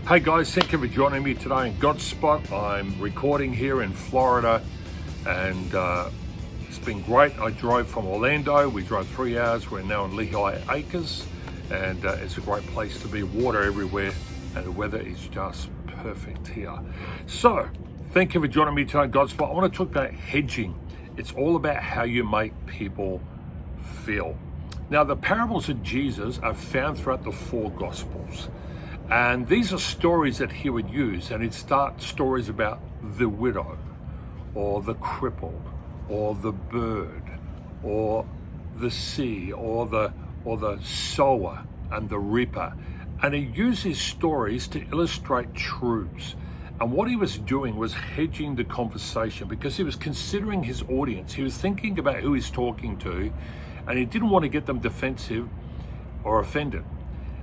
Hey guys, thank you for joining me today in Godspot. I'm recording here in Florida and it's been great. I drove from Orlando. We drove 3 hours. We're now in Lehigh Acres and it's a great place to be. Water everywhere and the weather is just perfect here. So thank you for joining me today in Godspot. I want to talk about hedging. It's all about how you make people feel. Now, the parables of Jesus are found throughout the 4 Gospels. And these are stories that he would use, and he'd start stories about the widow, or the crippled, or the bird, or the sea, or the sower and the reaper. And he used his stories to illustrate truths. And what he was doing was hedging the conversation because he was considering his audience. He was thinking about who he's talking to, and he didn't want to get them defensive or offended.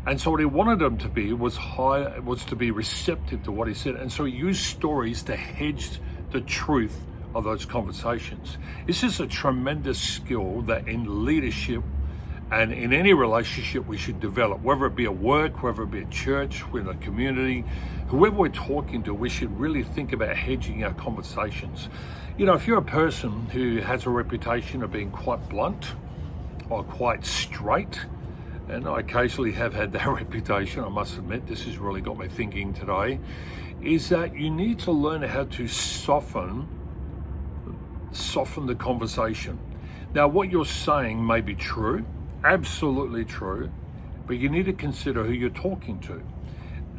And so what he wanted them to be was to be receptive to what he said. And so he used stories to hedge the truth of those conversations. This is a tremendous skill that in leadership and in any relationship we should develop, whether it be at work, whether it be at church, in a community, whoever we're talking to, we should really think about hedging our conversations. You know, if you're a person who has a reputation of being quite blunt or quite straight, and I occasionally have had that reputation, I must admit, this has really got me thinking today, is that you need to learn how to soften the conversation. Now, what you're saying may be true, absolutely true, but you need to consider who you're talking to.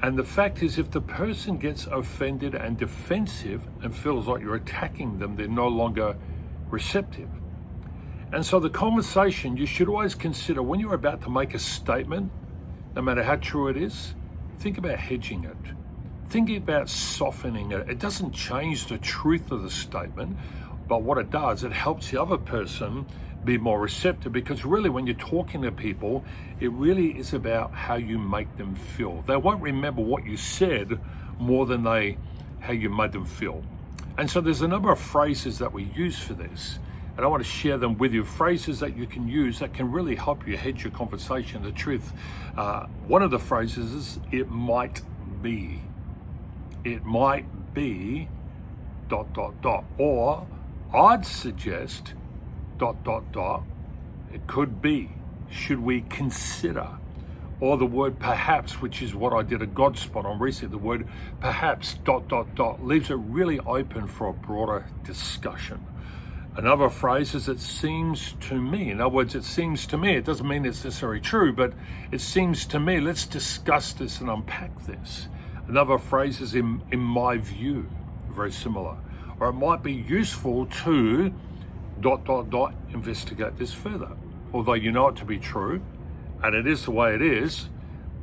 And the fact is, if the person gets offended and defensive and feels like you're attacking them, they're no longer receptive. And so the conversation, you should always consider when you're about to make a statement, no matter how true it is, think about hedging it. Think about softening it. It doesn't change the truth of the statement, but what it does, it helps the other person be more receptive, because really when you're talking to people, it really is about how you make them feel. They won't remember what you said more than how you made them feel. And so there's a number of phrases that we use for this. And I want to share them with you, phrases that you can use that can really help you hedge your conversation. The truth, one of the phrases is, it might be. It might be, ... Or I'd suggest, ... It could be. Should we consider? Or the word perhaps, which is what I did a Godspot on recently. The word perhaps, ... leaves it really open for a broader discussion. Another phrase is, it seems to me. In other words, it seems to me. It doesn't mean it's necessarily true, but it seems to me. Let's discuss this and unpack this. Another phrase is in my view, very similar. Or it might be useful to ... investigate this further. Although you know it to be true, and it is the way it is,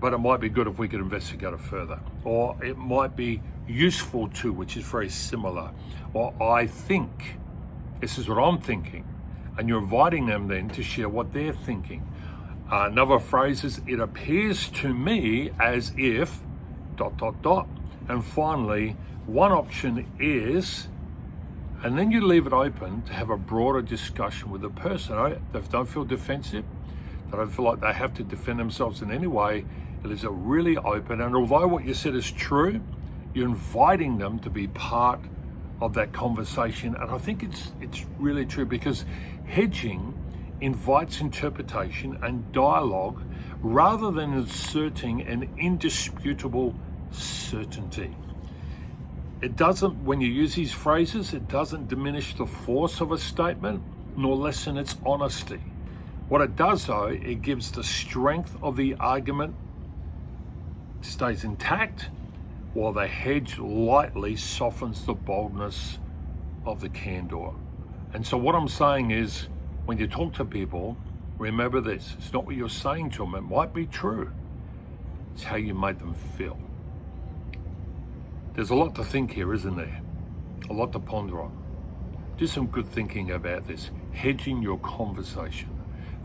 but it might be good if we could investigate it further. Or it might be useful to, which is very similar. Or I think. This is what I'm thinking. And you're inviting them then to share what they're thinking. Another phrase is, it appears to me as if ... And finally, one option is, and then you leave it open to have a broader discussion with the person. They don't feel defensive. They don't feel like they have to defend themselves in any way. It leaves it really open. And although what you said is true, you're inviting them to be part of that conversation. And I think it's really true, because hedging invites interpretation and dialogue rather than inserting an indisputable certainty. It doesn't, when you use these phrases, it doesn't diminish the force of a statement nor lessen its honesty. What it does though, it gives the strength of the argument, stays intact, while the hedge lightly softens the boldness of the candor. And so what I'm saying is, when you talk to people, remember this. It's not what you're saying to them. It might be true. It's how you made them feel. There's a lot to think here, isn't there? A lot to ponder on. Do some good thinking about this. Hedging your conversation.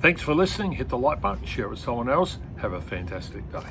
Thanks for listening. Hit the like button, share it with someone else. Have a fantastic day.